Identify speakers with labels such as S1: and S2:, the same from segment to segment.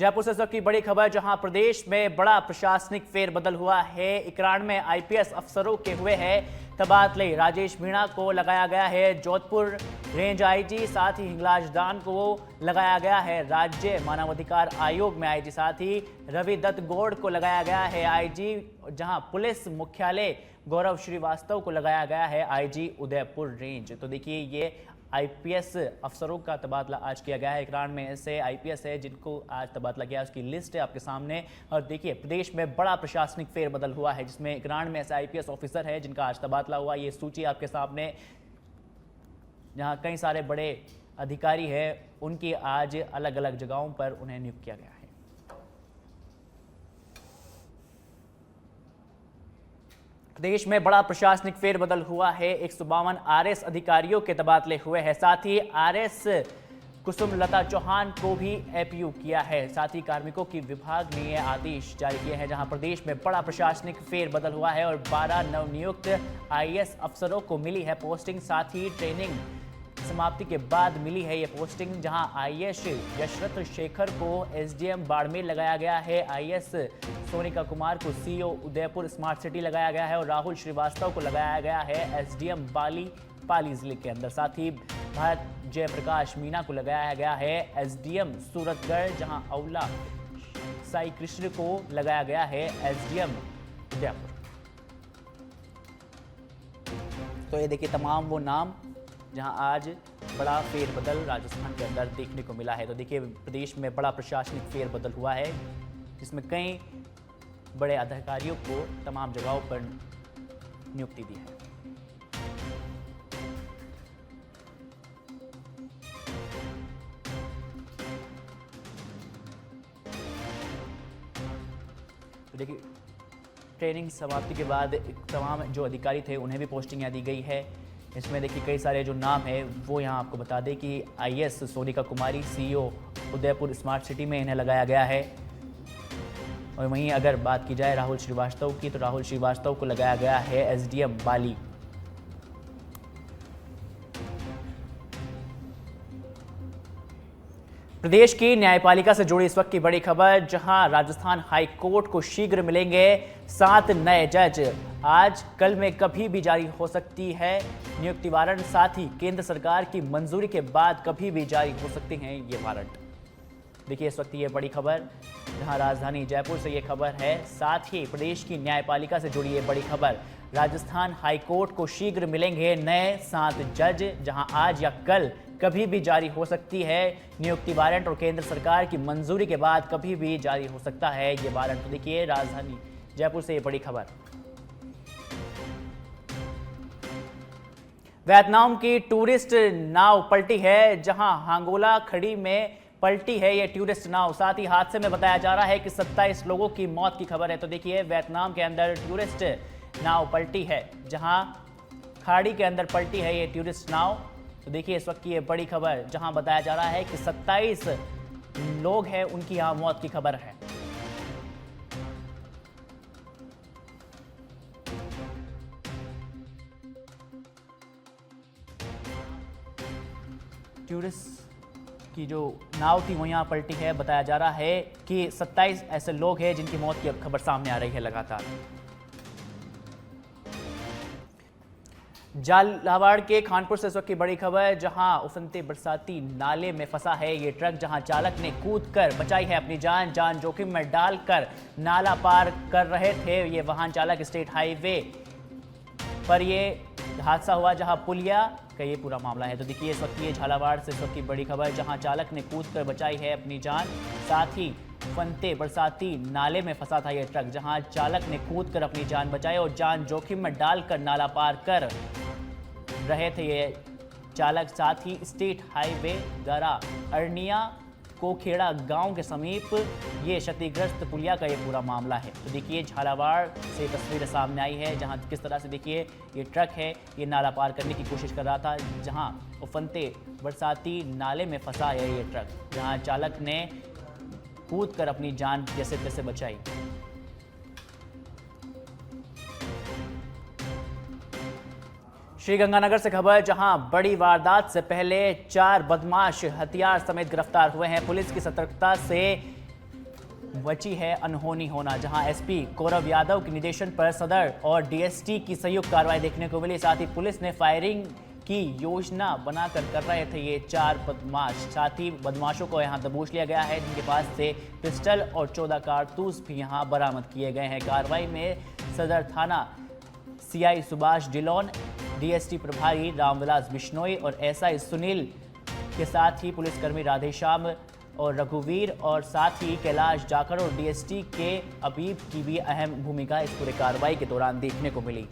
S1: जयपुर से इस वक्त की बड़ी खबर, जहां प्रदेश में बड़ा प्रशासनिक फेरबदल हुआ है। 91 आईपीएस अफसरों के हुए हैं तबादले। राजेश मीणा को लगाया गया है जोधपुर रेंज आईजी, साथ ही हिंगलाज दान को लगाया गया है राज्य मानवाधिकार आयोग में आईजी, साथ ही रवि दत्त गौड़ को लगाया गया है आईजी, जहां पुलिस मुख्यालय गौरव श्रीवास्तव को लगाया गया है आईजी उदयपुर रेंज। तो देखिए, ये आईपीएस अफसरों का तबादला आज किया गया है। 91 में ऐसे आईपीएस है जिनको आज तबादला किया, उसकी लिस्ट है आपके सामने। और देखिए, प्रदेश में बड़ा प्रशासनिक फेरबदल हुआ है, जिसमें 91 में ऐसे आईपीएस ऑफिसर है जिनका आज तबादला हुआ। ये सूची आपके सामने, जहां कई सारे बड़े अधिकारी है, उनकी आज अलग अलग जगहों पर उन्हें नियुक्त किया गया है। प्रदेश में बड़ा प्रशासनिक फेरबदल हुआ है। 152 आरएस अधिकारियों के तबादले हुए हैं। साथ ही आरएस कुसुम लता चौहान को भी एपीयू किया है। साथ ही कार्मिकों की विभाग ने यह आदेश जारी किए हैं, जहां प्रदेश में बड़ा प्रशासनिक फेरबदल हुआ है और 12 नवनियुक्त आईएएस अफसरों को मिली है पोस्टिंग। साथ ही ट्रेनिंग समाप्ति के बाद मिली है ये पोस्टिंग, जहां आईएएस यशरथ शेखर को एसडीएम बाड़मेर लगाया गया है। आईएएस सोनिका कुमार को सीईओ उदयपुर स्मार्ट सिटी लगाया गया है और राहुल श्रीवास्तव को लगाया गया है एसडीएम पाली जिले के अंदर। साथ ही भारत जयप्रकाश मीणा को लगाया गया है एसडीएम सूरतगढ़, जहां अवला साई कृष्ण को लगाया गया है एसडीएम उदयपुर। तो ये देखिए, तमाम वो नाम जहां आज बड़ा फेरबदल राजस्थान के अंदर देखने को मिला है। तो देखिए, प्रदेश में बड़ा प्रशासनिक फेरबदल हुआ है, जिसमें कई बड़े अधिकारियों को तमाम जगहों पर नियुक्ति दी है। तो देखिए, ट्रेनिंग समाप्ति के बाद तमाम जो अधिकारी थे उन्हें भी पोस्टिंग दी गई है। इसमें देखिए, कई सारे जो नाम है वो यहाँ आपको बता दें कि आईएएस सोनिका कुमारी सीईओ उदयपुर स्मार्ट सिटी में इन्हें लगाया गया है। और वहीं अगर बात की जाए राहुल श्रीवास्तव की, तो राहुल श्रीवास्तव को लगाया गया है एसडीएम बाली। प्रदेश की न्यायपालिका से जुड़ी इस वक्त की बड़ी खबर, जहां राजस्थान हाई कोर्ट को शीघ्र मिलेंगे 7 नए जज। आज कल में कभी भी जारी हो सकती है नियुक्ति वारंट। साथ ही केंद्र सरकार की मंजूरी के बाद कभी भी जारी हो सकते हैं ये वारंट। देखिए, इस वक्त ये बड़ी खबर, जहां राजधानी जयपुर से ये खबर है। साथ ही प्रदेश की न्यायपालिका से जुड़ी ये बड़ी खबर, राजस्थान हाई कोर्ट को शीघ्र मिलेंगे नए 7 जज, जहां आज या कल कभी भी जारी हो सकती है नियुक्ति वारंट और केंद्र सरकार की मंजूरी के बाद कभी भी जारी हो सकता है ये वारंट। तो देखिए, राजधानी जयपुर से ये बड़ी खबर। वियतनाम की टूरिस्ट नाव पलटी है, जहां हांगोला खड़ी में पलटी है ये टूरिस्ट नाव। साथ ही हादसे में बताया जा रहा है कि 27 लोगों की मौत की खबर है। तो देखिए, वियतनाम के अंदर टूरिस्ट नाव पलटी है, जहां खाड़ी के अंदर पलटी है ये टूरिस्ट नाव। तो देखिए, इस वक्त की ये बड़ी खबर, जहां बताया जा रहा है कि 27 लोग हैं, उनकी यहां मौत की खबर है। टूरिस्ट की जो नाव थी वो यहाँ पलटी है। बताया जा रहा है कि 27 ऐसे लोग हैं जिनकी मौत की अब खबर सामने आ रही है लगातार। झालावाड़ के खानपुर से इस वक्त की बड़ी खबर, जहां उफनते बरसाती नाले में फंसा है ये ट्रक, जहां चालक ने कूदकर बचाई है अपनी जान जोखिम में डालकर नाला पार कर रहे थे ये वाहन चालक। स्टेट हाईवे पर ये हादसा हुआ, जहां पुलिया का ये पूरा मामला है। तो देखिए, इस वक्त ये झालावाड़ से इस वक्त की बड़ी खबर, जहां चालक ने कूदकर बचाई है अपनी जान। साथ ही फनते बरसाती नाले में फंसा था ये ट्रक, जहां चालक ने कूदकर अपनी जान बचाई और जान जोखिम में डालकर नाला पार कर रहे थे ये चालक। साथ ही स्टेट हाईवे गरा अरनिया कोखेड़ा गांव के समीप ये क्षतिग्रस्त पुलिया का ये पूरा मामला है। तो देखिए, झालावाड़ से तस्वीरें सामने आई है, जहां किस तरह से देखिए ये ट्रक है, ये नाला पार करने की कोशिश कर रहा था, जहां उफनते बरसाती नाले में फंसा है ये ट्रक, जहां चालक ने कूदकर अपनी जान जैसे तैसे बचाई। श्रीगंगानगर से खबर, जहां बड़ी वारदात से पहले 4 बदमाश हथियार समेत गिरफ्तार हुए हैं। पुलिस की सतर्कता से बची है अनहोनी होना, जहां एसपी गौरव यादव के निर्देशन पर सदर और डीएसटी की संयुक्त कार्रवाई देखने को मिली। साथ ही पुलिस ने फायरिंग की योजना बनाकर कर रहे थे ये 4 बदमाश। साथ ही बदमाशों को यहां दबोच लिया गया है, जिनके पास से पिस्टल और 14 कारतूस भी यहां बरामद किए गए हैं। कार्रवाई में सदर थाना सीआई सुभाष डिलोन, डीएसटी प्रभारी रामविलास बिश्नोई और एसआई सुनील के साथ ही पुलिसकर्मी राधेश्याम और रघुवीर और साथ ही कैलाश जाखड़ और डीएसटी के अबीब की भी अहम भूमिका इस पूरे कार्रवाई के दौरान देखने को मिली।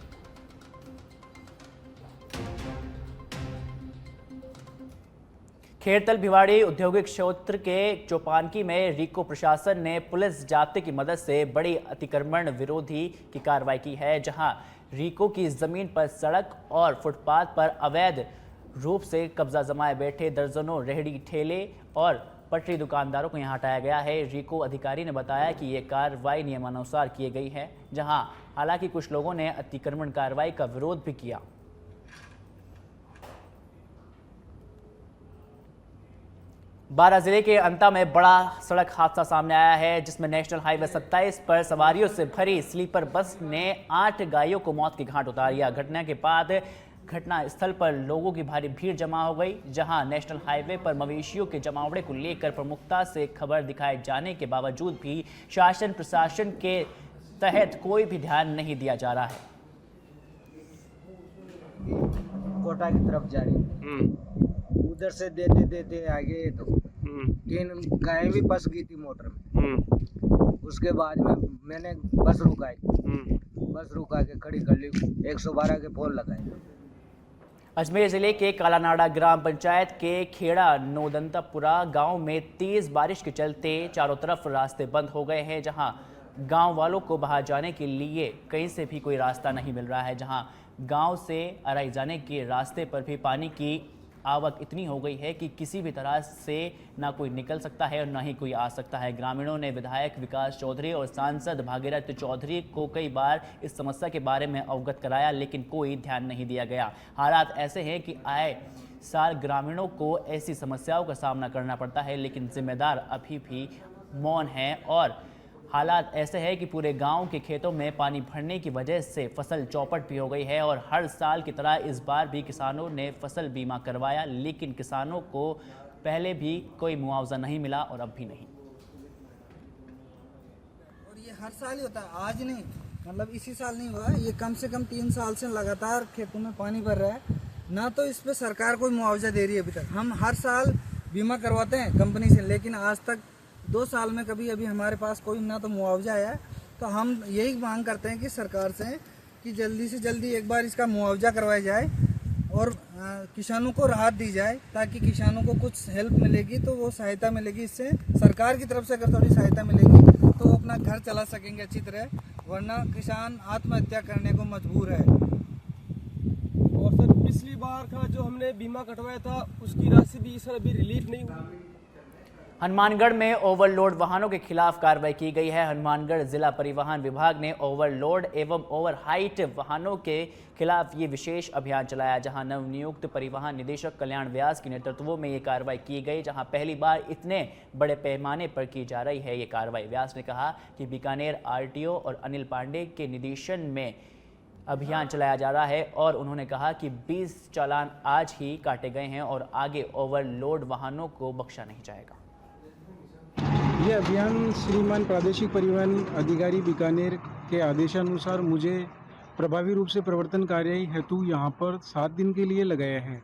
S1: खेरतल भिवाड़ी औद्योगिक क्षेत्र के चौपानकी में रीको प्रशासन ने पुलिस जाब्ते की मदद से बड़ी अतिक्रमण विरोधी की कार्रवाई की है, जहां रीको की जमीन पर सड़क और फुटपाथ पर अवैध रूप से कब्जा जमाए बैठे दर्जनों रेहड़ी ठेले और पटरी दुकानदारों को यहां हटाया गया है। रीको अधिकारी ने बताया कि यह कार्रवाई नियमानुसार की गई है, जहां हालांकि कुछ लोगों ने अतिक्रमण कार्रवाई का विरोध भी किया। बारां जिले के अंता में बड़ा सड़क हादसा सामने आया है, जिसमें नेशनल हाईवे 27 पर सवारियों से भरी स्लीपर बस ने 8 गायों को मौत की घाट उतार दिया। घटना के बाद घटना स्थल पर लोगों की भारी भीड़ जमा हो गई, जहां नेशनल हाईवे पर मवेशियों के जमावड़े को लेकर प्रमुखता से खबर दिखाए जाने के बावजूद भी शासन प्रशासन के तहत कोई भी ध्यान नहीं दिया जा रहा है।
S2: कोटा की तरफ जा रही, उधर से देते देते आगे तो 3 गायें भी फंस गई थी मोटर में। उसके बाद में मैंने बस रुका के खड़ी कर ली, 112 के फोन लगाए।
S1: अजमेर जिले के कालानाड़ा ग्राम पंचायत के खेड़ा नोदंतापुरा गांव में तेज बारिश के चलते चारों तरफ रास्ते बंद हो गए हैं, जहां गांव वालों को बाहर जाने के लिए कहीं से भी कोई रास्ता नहीं मिल रहा है। जहां गांव से अराई जाने के रास्ते पर भी पानी की आवक इतनी हो गई है कि किसी भी तरह से ना कोई निकल सकता है और ना ही कोई आ सकता है। ग्रामीणों ने विधायक विकास चौधरी और सांसद भागीरथ चौधरी को कई बार इस समस्या के बारे में अवगत कराया, लेकिन कोई ध्यान नहीं दिया गया। हालात ऐसे हैं कि आए साल ग्रामीणों को ऐसी समस्याओं का सामना करना पड़ता है, लेकिन जिम्मेदार अभी भी मौन है। और हालात ऐसे हैं कि पूरे गांव के खेतों में पानी भरने की वजह से फसल चौपट भी हो गई है और हर साल की तरह इस बार भी किसानों ने फसल बीमा करवाया, लेकिन किसानों को पहले भी कोई मुआवजा नहीं मिला और अब भी नहीं।
S3: और ये हर साल ही होता है, आज नहीं, मतलब इसी साल नहीं हुआ, ये कम से कम 3 साल से लगातार खेतों में पानी भर रहा है। ना तो इस पे सरकार कोई मुआवजा दे रही है अभी तक। हम हर साल बीमा करवाते हैं कंपनी से, लेकिन आज तक 2 साल में कभी अभी हमारे पास कोई ना तो मुआवजा आया। तो हम यही मांग करते हैं कि सरकार से कि जल्दी से जल्दी एक बार इसका मुआवजा करवाया जाए और किसानों को राहत दी जाए, ताकि किसानों को कुछ हेल्प मिलेगी, तो वो सहायता मिलेगी। इससे सरकार की तरफ से अगर थोड़ी सहायता मिलेगी तो वो अपना घर चला सकेंगे अच्छी तरह, वरना किसान आत्महत्या करने को मजबूर है।
S4: और सर पिछली बार का जो हमने बीमा कटवाया था उसकी राशि भी सर अभी रिलीफ नहीं हुई।
S1: हनुमानगढ़ में ओवरलोड वाहनों के खिलाफ कार्रवाई की गई है। हनुमानगढ़ जिला परिवहन विभाग ने ओवरलोड एवं ओवर हाइट वाहनों के खिलाफ ये विशेष अभियान चलाया, जहां नवनियुक्त परिवहन निदेशक कल्याण व्यास के नेतृत्व में ये कार्रवाई की गई, जहां पहली बार इतने बड़े पैमाने पर की जा रही है ये कार्रवाई। व्यास ने कहा कि बीकानेर आरटीओ और अनिल पांडे के निर्देशन में अभियान चलाया जा रहा है और उन्होंने कहा कि 20 चालान आज ही काटे गए हैं और आगे ओवरलोड वाहनों को बख्शा नहीं जाएगा।
S5: ये अभियान श्रीमान प्रादेशिक परिवहन अधिकारी बीकानेर के आदेशानुसार मुझे प्रभावी रूप से प्रवर्तन कार्य हेतु यहाँ पर 7 दिन के लिए लगाया है।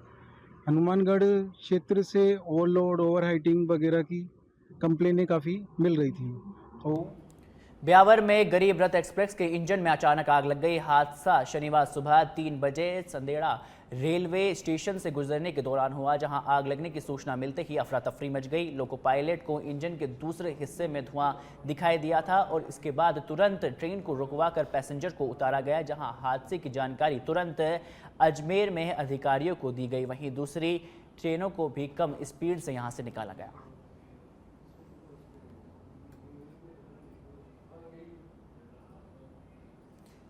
S5: हनुमानगढ़ क्षेत्र से ओवरलोड ओवर हाइटिंग वगैरह की कंप्लेनें काफ़ी मिल रही थी। तो
S1: ब्यावर में गरीब रथ एक्सप्रेस के इंजन में अचानक आग लग गई। हादसा शनिवार सुबह 3 बजे संदेड़ा रेलवे स्टेशन से गुजरने के दौरान हुआ, जहां आग लगने की सूचना मिलते ही अफरा तफरी मच गई। लोको पायलट को इंजन के दूसरे हिस्से में धुआं दिखाई दिया था और इसके बाद तुरंत ट्रेन को रुकवाकर पैसेंजर को उतारा गया, जहां हादसे की जानकारी तुरंत अजमेर में अधिकारियों को दी गई। वहीं दूसरी ट्रेनों को भी कम स्पीड से यहां से निकाला गया।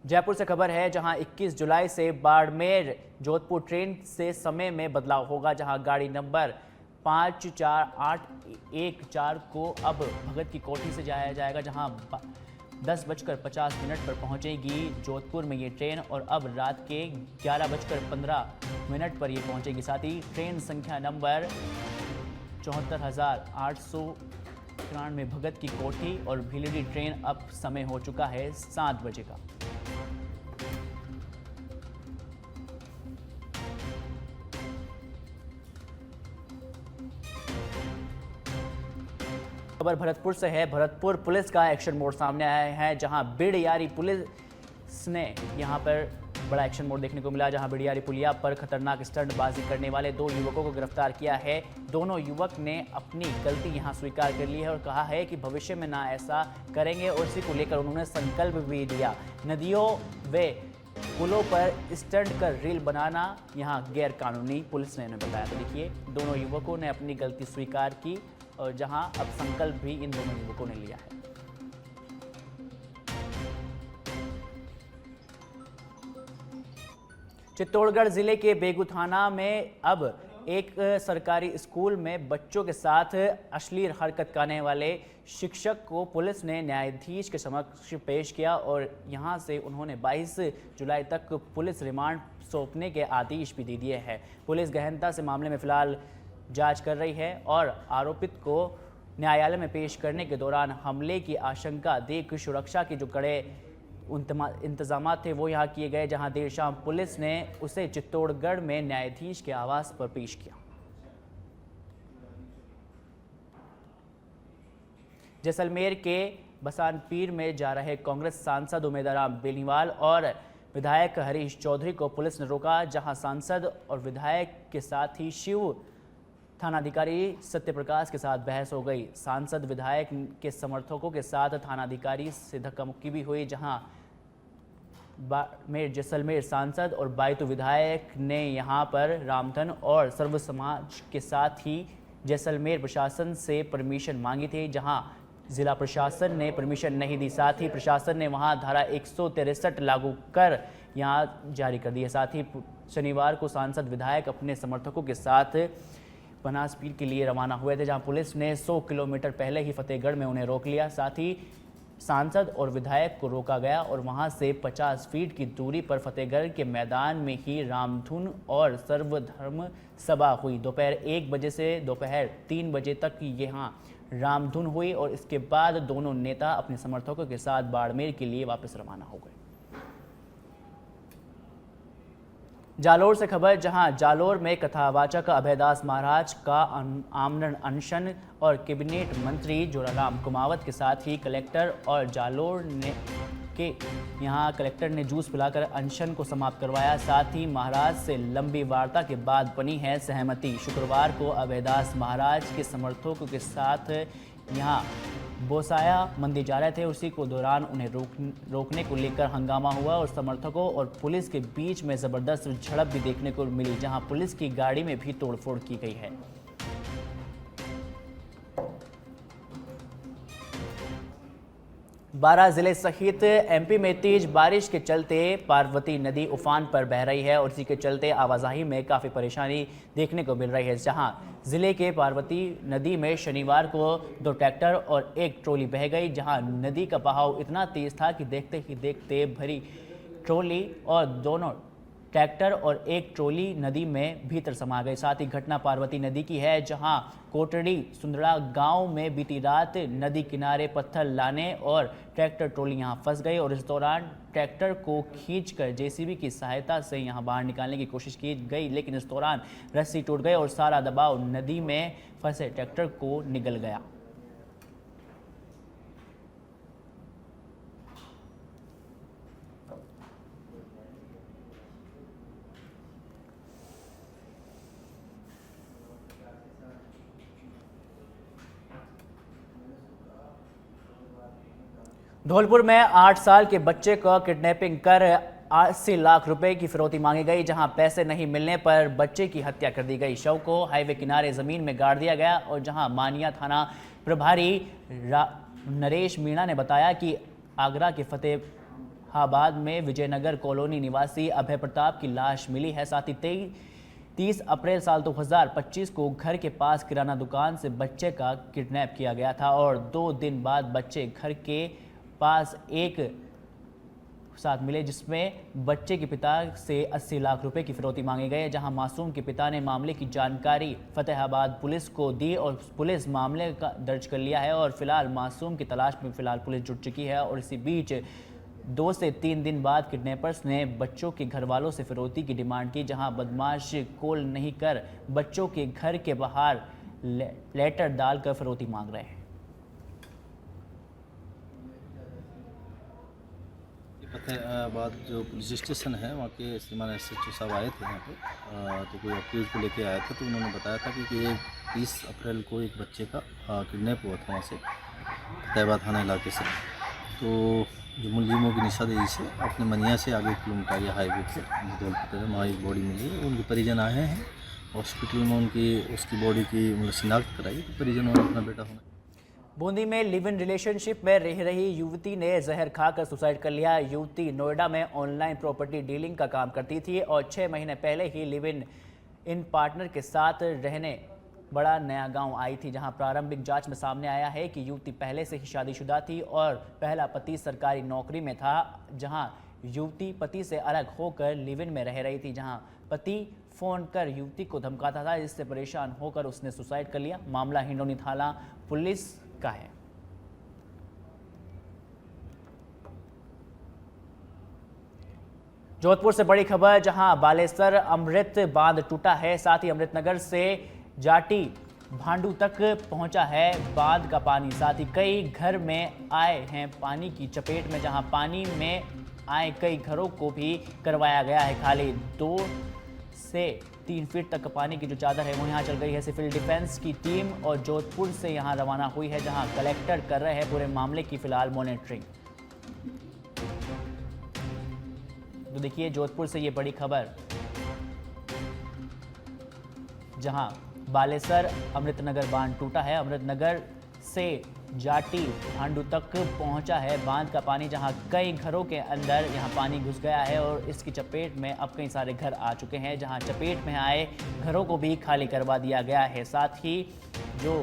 S1: जयपुर से खबर है, जहां 21 जुलाई से बाड़मेर जोधपुर ट्रेन से समय में बदलाव होगा, जहां गाड़ी नंबर 5-4-8-1-4 को अब भगत की कोठी से जाया जाएगा, जहां 10:50 पर पहुंचेगी जोधपुर में ये ट्रेन और अब रात के 11:15 पर ये पहुंचेगी। साथ ही ट्रेन संख्या नंबर 74,893 भगत की कोठी और भीलडी ट्रेन अब समय हो चुका है 7 बजे का। खबर भरतपुर से है। भरतपुर पुलिस का एक्शन मोड सामने आया है, जहां बिड़यारी पुलिस ने यहां पर बड़ा एक्शन मोड देखने को मिला, जहां बिड़यारी पुलिया पर खतरनाक स्टंटबाजी करने वाले 2 युवकों को गिरफ्तार किया है। दोनों युवक ने अपनी गलती यहां स्वीकार कर ली है और कहा है कि भविष्य में ना ऐसा करेंगे और इसी को लेकर उन्होंने संकल्प भी लिया। नदियों व पुलों पर स्टंट कर रील बनाना यहां गैर कानूनी पुलिस ने इन्हें बताया। तो देखिए, दोनों युवकों ने अपनी गलती स्वीकार की और जहां अब संकल्प भी इन दोनों युवकों ने लिया है। चित्तौड़गढ़ जिले के बेगू थाना में अब एक सरकारी स्कूल में बच्चों के साथ अश्लील हरकत करने वाले शिक्षक को पुलिस ने न्यायाधीश के समक्ष पेश किया और यहां से उन्होंने 22 जुलाई तक पुलिस रिमांड सौंपने के आदेश भी दे दिए हैं। पुलिस गहनता से मामले में फिलहाल जांच कर रही है और आरोपित को न्यायालय में पेश करने के दौरान हमले की आशंका देख सुरक्षा के जो कड़े इंतजाम थे वो यहाँ किए गए, जहां देर शाम पुलिस ने उसे चित्तौड़गढ़ में न्यायाधीश के आवास पर पेश किया। जैसलमेर के बसानपीर में जा रहे कांग्रेस सांसद उमेदराम बेनीवाल और विधायक हरीश चौधरी को पुलिस ने रोका, जहां सांसद और विधायक के साथ ही शिव थानाधिकारी सत्यप्रकाश के साथ बहस हो गई। सांसद विधायक के समर्थकों के साथ थानाधिकारी से धक्का मुक्की भी हुई, जहां जैसलमेर सांसद और बायतू विधायक ने यहां पर रामधन और सर्व समाज के साथ ही जैसलमेर प्रशासन से परमिशन मांगी थी, जहां जिला प्रशासन ने परमिशन नहीं दी। साथ ही प्रशासन ने वहां धारा 163 लागू कर यहां जारी कर दी है। साथ ही शनिवार को सांसद विधायक अपने समर्थकों के साथ बनासपीर के लिए रवाना हुए थे, जहां पुलिस ने 100 किलोमीटर पहले ही फतेहगढ़ में उन्हें रोक लिया। साथ ही सांसद और विधायक को रोका गया और वहां से 50 फीट की दूरी पर फतेहगढ़ के मैदान में ही रामधुन और सर्वधर्म सभा हुई। दोपहर 1 बजे से दोपहर 3 बजे तक यहाँ रामधुन हुई और इसके बाद दोनों नेता अपने समर्थकों के साथ बाड़मेर के लिए वापस रवाना हो गए। जालोर से खबर, जहां जालोर में कथावाचक अभयदास महाराज का आमरण अनशन और कैबिनेट मंत्री जोराराम कुमावत के साथ ही कलेक्टर और जालोर के यहां कलेक्टर ने जूस पिलाकर अनशन को समाप्त करवाया। साथ ही महाराज से लंबी वार्ता के बाद बनी है सहमति। शुक्रवार को अभयदास महाराज के समर्थकों के साथ यहां बोसाया मंदिर जा रहे थे, उसी को दौरान उन्हें रोकने को लेकर हंगामा हुआ और समर्थकों और पुलिस के बीच में जबरदस्त झड़प भी देखने को मिली, जहां पुलिस की गाड़ी में भी तोड़फोड़ की गई है। बारां जिले सहित एमपी में तेज बारिश के चलते पार्वती नदी उफान पर बह रही है और इसी के चलते आवाजाही में काफ़ी परेशानी देखने को मिल रही है। जहां जिले के पार्वती नदी में शनिवार को 2 ट्रैक्टर और 1 ट्रॉली बह गई, जहां नदी का बहाव इतना तेज था कि देखते ही देखते भरी ट्रॉली और दोनों ट्रैक्टर और 1 ट्रॉली नदी में भीतर समा गई। साथ ही घटना पार्वती नदी की है, जहां कोटड़ी सुंदड़ा गांव में बीती रात नदी किनारे पत्थर लाने और ट्रैक्टर ट्रॉली यहां फंस गई और इस दौरान ट्रैक्टर को खींचकर जेसीबी की सहायता से यहां बाहर निकालने की कोशिश की गई, लेकिन इस दौरान रस्सी टूट गई और सारा दबाव नदी में फंसे ट्रैक्टर को निगल गया। धौलपुर में 8 साल के बच्चे को किडनैपिंग कर 80 लाख रुपए की फिरौती मांगी गई, जहां पैसे नहीं मिलने पर बच्चे की हत्या कर दी गई। शव को हाईवे किनारे जमीन में गाड़ दिया गया और जहां मानिया थाना प्रभारी नरेश मीणा ने बताया कि आगरा के फतेहाबाद में विजयनगर कॉलोनी निवासी अभय प्रताप की लाश मिली है। साथ ही 30 अप्रैल साल 2025 को घर के पास किराना दुकान से बच्चे का किडनैप किया गया था और 2 दिन बाद बच्चे घर के पास एक साथ मिले, जिसमें बच्चे के पिता से 80 लाख रुपए की फिरौती मांगे गए। जहां मासूम के पिता ने मामले की जानकारी फतेहाबाद पुलिस को दी और पुलिस मामले का दर्ज कर लिया है और फिलहाल मासूम की तलाश में फिलहाल पुलिस जुट चुकी है। और इसी बीच 2 से 3 दिन बाद किडनैपर्स ने बच्चों के घर वालों से फिरौती की डिमांड की, जहां बदमाश कॉल नहीं कर बच्चों के घर के बाहर लेटर डालकर फिरौती मांग रहे हैं।
S6: फतेहाबाद जो पुलिस स्टेशन है वहाँ के श्रीमान SHO साहब आए थे यहाँ पे, तो कोई अक्यूज़ को लेके आया था, तो उन्होंने बताया था कि ये 30 अप्रैल को एक बच्चे का किडनैप हुआ था वहाँ से फतेहाबाद थाना इलाके से। तो जो मुलजिमों की निशानदेही से अपने मनिया से आगे किलोमीटर या हाईवे से धौलपुर है, वहाँ एक बॉडी मिली है। उनके परिजन आए हैं हॉस्पिटल में, उसकी बॉडी की मतलब शिनाख्त कराई, तो परिजनों ने अपना बेटा होना।
S1: बूंदी में लिव इन रिलेशनशिप में रह रही युवती ने जहर खाकर सुसाइड कर लिया। युवती नोएडा में ऑनलाइन प्रॉपर्टी डीलिंग का काम करती थी और 6 महीने पहले ही लिव इन पार्टनर के साथ रहने बड़ा नया गांव आई थी, जहां प्रारंभिक जांच में सामने आया है कि युवती पहले से ही शादीशुदा थी और पहला पति सरकारी नौकरी में था। जहां युवती पति से अलग होकर लिव इन में रह रही थी, जहां पति फोन कर युवती को धमकाता था, जिससे परेशान होकर उसने सुसाइड कर लिया। मामला हिंडोनी थाना पुलिस का है। जोधपुर से बड़ी खबर, जहां बालेसर अमृत बांध टूटा है, साथ ही अमृतनगर से जाटी भांडू तक पहुंचा है बांध का पानी। साथ ही कई घर में आए हैं पानी की चपेट में, जहां पानी में आए कई घरों को भी करवाया गया है खाली। 2 से 3 फीट तक पानी की जो चादर है वो यहाँ चल गई है। सिविल डिफेंस की टीम और जोधपुर से यहाँ रवाना हुई है, जहाँ कलेक्टर कर रहे हैं पूरे मामले की फिलहाल मॉनिटरिंग। तो देखिए जोधपुर से ये बड़ी खबर, जहां बालेसर अमृतनगर बांध टूटा है। अमृतनगर से जाटी भांडू तक पहुंचा है बांध का पानी, जहां कई घरों के अंदर यहां पानी घुस गया है और इसकी चपेट में अब कई सारे घर आ चुके हैं, जहां चपेट में आए घरों को भी खाली करवा दिया गया है। साथ ही जो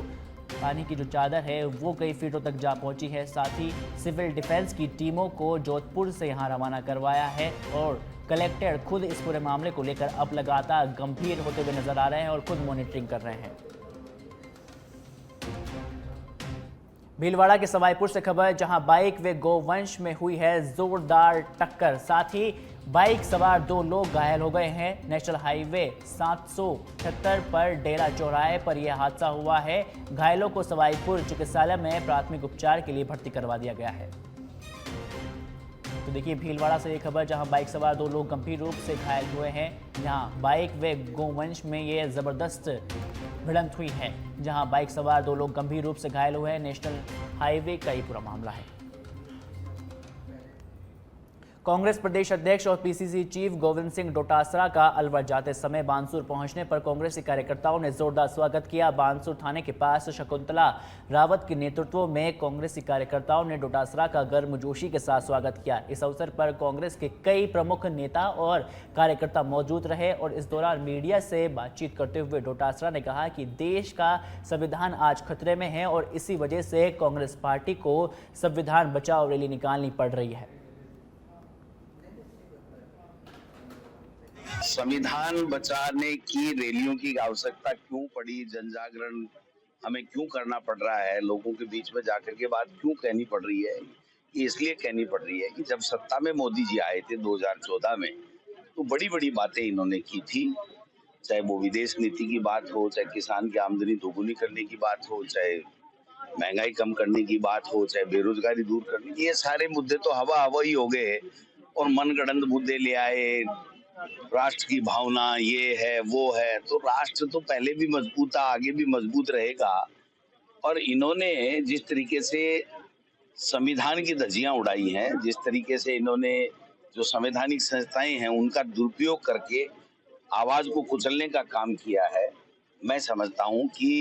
S1: पानी की जो चादर है वो कई फीटों तक जा पहुंची है। साथ ही सिविल डिफेंस की टीमों को जोधपुर से यहां रवाना करवाया है और कलेक्टर खुद इस पूरे मामले को लेकर अब लगातार गंभीर होते हुए नजर आ रहे हैं और खुद मॉनिटरिंग कर रहे हैं। भीलवाड़ा के सवाईपुर से खबर, जहां बाइक व गोवंश में हुई है जोरदार टक्कर। साथ ही बाइक सवार 2 लोग घायल हो गए हैं। नेशनल हाईवे 778 पर डेरा चौराहे पर यह हादसा हुआ है। घायलों को सवाईपुर चिकित्सालय में प्राथमिक उपचार के लिए भर्ती करवा दिया गया है। तो देखिए भीलवाड़ा से ये खबर, जहां बाइक सवार 2 लोग गंभीर रूप से घायल हुए हैं। यहां बाइक व गोवंश में ये जबरदस्त भिड़ंत हुई है, जहां बाइक सवार 2 लोग गंभीर रूप से घायल हुए हैं। नेशनल हाईवे का ये पूरा मामला है। कांग्रेस प्रदेश अध्यक्ष और पीसीसी चीफ गोविंद सिंह डोटासरा का अलवर जाते समय बानसूर पहुंचने पर कांग्रेसी कार्यकर्ताओं ने जोरदार स्वागत किया। बानसूर थाने के पास शकुंतला रावत के नेतृत्व में कांग्रेसी कार्यकर्ताओं ने डोटासरा का गर्मजोशी के साथ स्वागत किया। इस अवसर पर कांग्रेस के कई प्रमुख नेता और कार्यकर्ता मौजूद रहे और इस दौरान मीडिया से बातचीत करते हुए डोटासरा ने कहा कि देश का संविधान आज खतरे में है और इसी वजह से कांग्रेस पार्टी को संविधान बचाओ रैली निकालनी पड़ रही है।
S7: संविधान बचाने की रैलियों की आवश्यकता क्यों पड़ी, जन जागरण हमें क्यों करना पड़ रहा है, लोगों के बीच में जाकर के बात क्यों कहनी पड़ रही है, ये इसलिए कहनी पड़ रही है कि जब सत्ता में मोदी जी आए थे 2014 में, तो बड़ी बड़ी बातें इन्होंने की थी। चाहे वो विदेश नीति की बात हो, चाहे किसान की आमदनी दोगुनी करने की बात हो, चाहे महंगाई कम करने की बात हो, चाहे बेरोजगारी दूर करने की, ये सारे मुद्दे तो हवा हवा ही हो गए और मनगढ़ंत मुद्दे ले आए। राष्ट्र की भावना ये है वो है, तो राष्ट्र तो पहले भी मजबूत था, आगे भी मजबूत रहेगा। और इन्होंने जिस तरीके से संविधान की धज्जियां उड़ाई हैं, जिस तरीके से इन्होंने जो संवैधानिक संस्थाएं हैं उनका दुरुपयोग करके आवाज को कुचलने का काम किया है, मैं समझता हूं कि